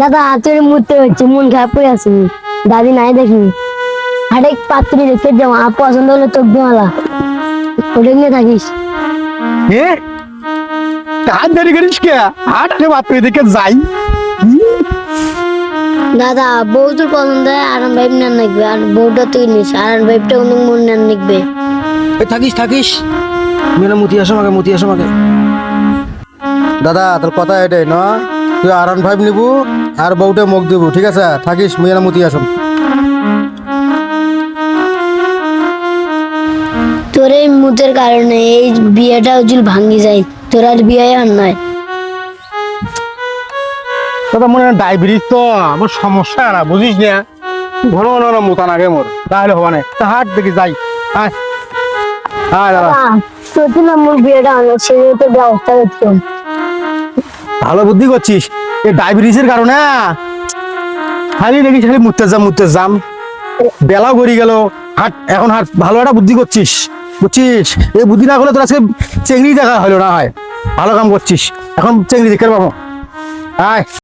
দাদা তোর মুতে হচ্ছে, মন খারাপ করে আছি। দাদি নাই দেখি, আরেক পাত্রী রেখে যাও, পছন্দ হলে চোখ দেওয়ালা ওটা নিয়ে থাকিস। এ কাজ দেরি করিস কে? হাটে বাপরে দিকে যাই। দাদা বউ তোর পছন্দ হয় আরাম ভাইব নেন লিখবে, আর বউটা তুই নিস আরাম ভাইবটা অন্য মন নেন লিখবে। থাকিস থাকিস, মেলা মুতি আসো আমাকে, মুতি আসো আমাকে। দাদা তোর কথা এটাই না, তুই R15 নিবু আর বউটা মুখ দিব, ঠিক আছে? থাকিস, মেলা মুতি আসো। তোর এই মুতের কারণে এই বিয়েটা উজুল ভাঙ্গি যায়, তোর আর বিয়ে আর নয়। দাদা মনে হয় ডায়াবেটিস তো আমার সমস্যা না, বুঝিস না? ঘন ঘন মোতা নাগে মোর, তাহলে হবা না। তা হাট দেখি যাই। আয় আয় দাদা, তোর জন্য আমার বিয়েটা আনো, সেটা তো ব্যবস্থা করতে হবে। ভালো বুদ্ধি করছিস। এই ডায়াবেটিসের কারণে খালি দেখি খালি মুততে যাম, বেলাও গড়ি গেল। হাট এখন হাট, ভালো একটা বুদ্ধি করছিস, বুঝছিস? এই বুদ্ধি না করলে তোর আজকে চেংড়ি দেখা হলো না। হয় ভালো কাম করছিস, এখন চেংড়ি দেখতে পাবো। আয়।